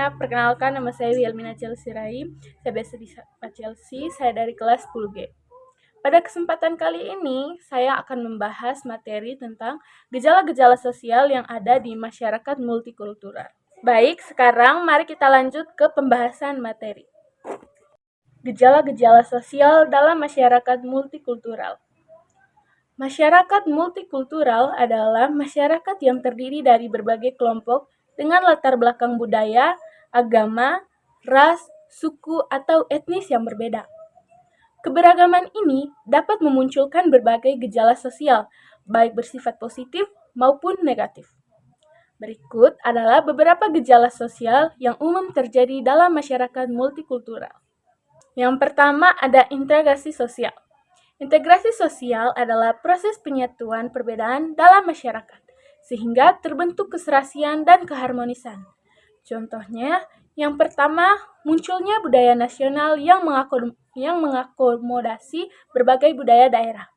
semuanya, perkenalkan nama saya Wilmina Chelsea Rai. Saya biasa disapa Chelsea, saya dari kelas 10G. Pada kesempatan kali ini, saya akan membahas materi tentang gejala-gejala sosial yang ada di masyarakat multikultural. Baik, sekarang mari kita lanjut ke pembahasan materi. Gejala-gejala sosial dalam masyarakat multikultural. Masyarakat multikultural adalah masyarakat yang terdiri dari berbagai kelompok dengan latar belakang budaya, agama, ras, suku, atau etnis yang berbeda. Keberagaman ini dapat memunculkan berbagai gejala sosial, baik bersifat positif maupun negatif. Berikut adalah beberapa gejala sosial yang umum terjadi dalam masyarakat multikultural. Yang pertama ada integrasi sosial. Integrasi sosial adalah proses penyatuan perbedaan dalam masyarakat, sehingga terbentuk keserasian dan keharmonisan. Contohnya, yang pertama, munculnya budaya nasional yang mengakomodasi berbagai budaya daerah.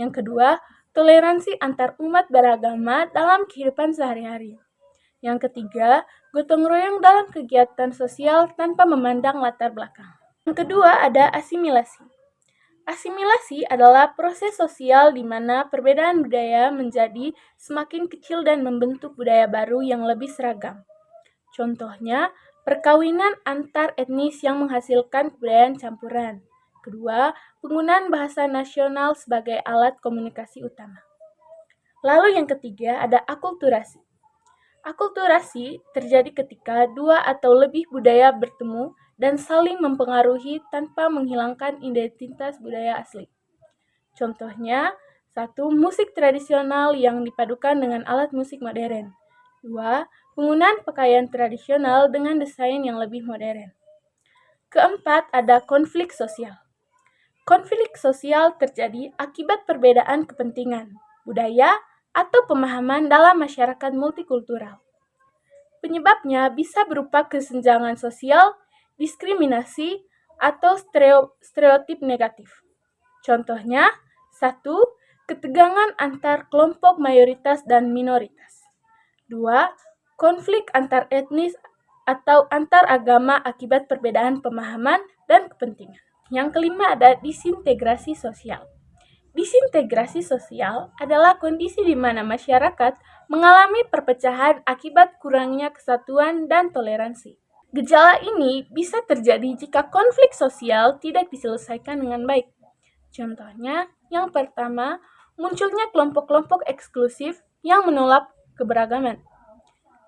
Yang kedua, toleransi antar umat beragama dalam kehidupan sehari-hari. Yang ketiga, gotong royong dalam kegiatan sosial tanpa memandang latar belakang. Yang kedua, ada asimilasi. Asimilasi adalah proses sosial di mana perbedaan budaya menjadi semakin kecil dan membentuk budaya baru yang lebih seragam. Contohnya, perkawinan antar etnis yang menghasilkan kebudayaan campuran. Kedua, penggunaan bahasa nasional sebagai alat komunikasi utama. Lalu yang ketiga ada akulturasi. Akulturasi terjadi ketika dua atau lebih budaya bertemu dan saling mempengaruhi tanpa menghilangkan identitas budaya asli. Contohnya, 1. Musik tradisional yang dipadukan dengan alat musik modern. 2. Penggunaan pakaian tradisional dengan desain yang lebih modern. Keempat, ada konflik sosial. Konflik sosial terjadi akibat perbedaan kepentingan, budaya, atau pemahaman dalam masyarakat multikultural. Penyebabnya bisa berupa kesenjangan sosial, diskriminasi, atau stereotip negatif. Contohnya, 1. Ketegangan antar kelompok mayoritas dan minoritas. 2. Konflik antar etnis atau antar agama akibat perbedaan pemahaman dan kepentingan. Yang kelima ada disintegrasi sosial. Disintegrasi sosial adalah kondisi di mana masyarakat mengalami perpecahan akibat kurangnya kesatuan dan toleransi. Gejala ini bisa terjadi jika konflik sosial tidak diselesaikan dengan baik. Contohnya, yang pertama, munculnya kelompok-kelompok eksklusif yang menolak keberagaman.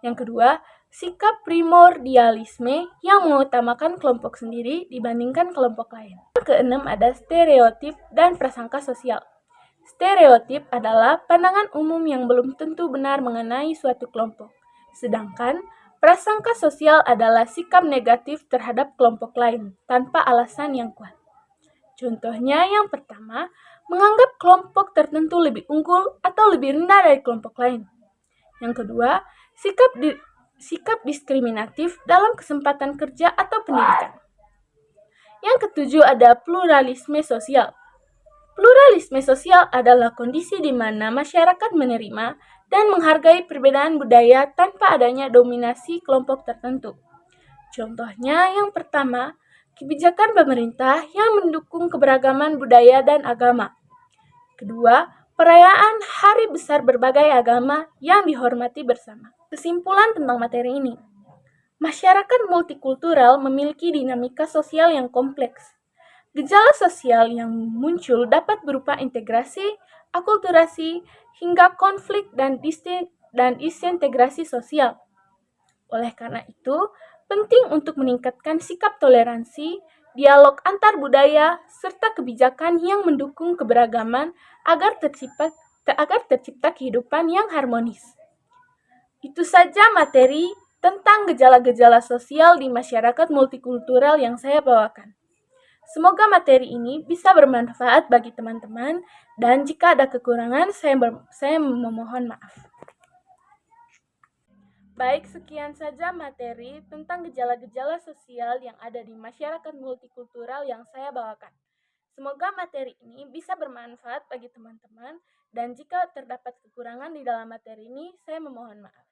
Yang kedua, sikap primordialisme yang mengutamakan kelompok sendiri dibandingkan kelompok lain. Yang keenam ada stereotip dan prasangka sosial. Stereotip adalah pandangan umum yang belum tentu benar mengenai suatu kelompok. Sedangkan prasangka sosial adalah sikap negatif terhadap kelompok lain tanpa alasan yang kuat. Contohnya yang pertama, menganggap kelompok tertentu lebih unggul atau lebih rendah dari kelompok lain. Yang kedua, sikap diskriminatif dalam kesempatan kerja atau pendidikan. Yang ketujuh ada pluralisme sosial. Pluralisme sosial adalah kondisi di mana masyarakat menerima dan menghargai perbedaan budaya tanpa adanya dominasi kelompok tertentu. Contohnya yang pertama, kebijakan pemerintah yang mendukung keberagaman budaya dan agama. Kedua, perayaan hari besar berbagai agama yang dihormati bersama. Kesimpulan tentang materi ini. Masyarakat multikultural memiliki dinamika sosial yang kompleks. Gejala sosial yang muncul dapat berupa integrasi, akulturasi, hingga konflik dan disintegrasi sosial. Oleh karena itu, penting untuk meningkatkan sikap toleransi, dialog antar budaya, serta kebijakan yang mendukung keberagaman agar tercipta kehidupan yang harmonis. Itu saja materi tentang gejala-gejala sosial di masyarakat multikultural yang saya bawakan. Semoga materi ini bisa bermanfaat bagi teman-teman, dan jika ada kekurangan, saya memohon maaf. Baik, sekian saja materi tentang gejala-gejala sosial yang ada di masyarakat multikultural yang saya bawakan. Semoga materi ini bisa bermanfaat bagi teman-teman, dan jika terdapat kekurangan di dalam materi ini, saya memohon maaf.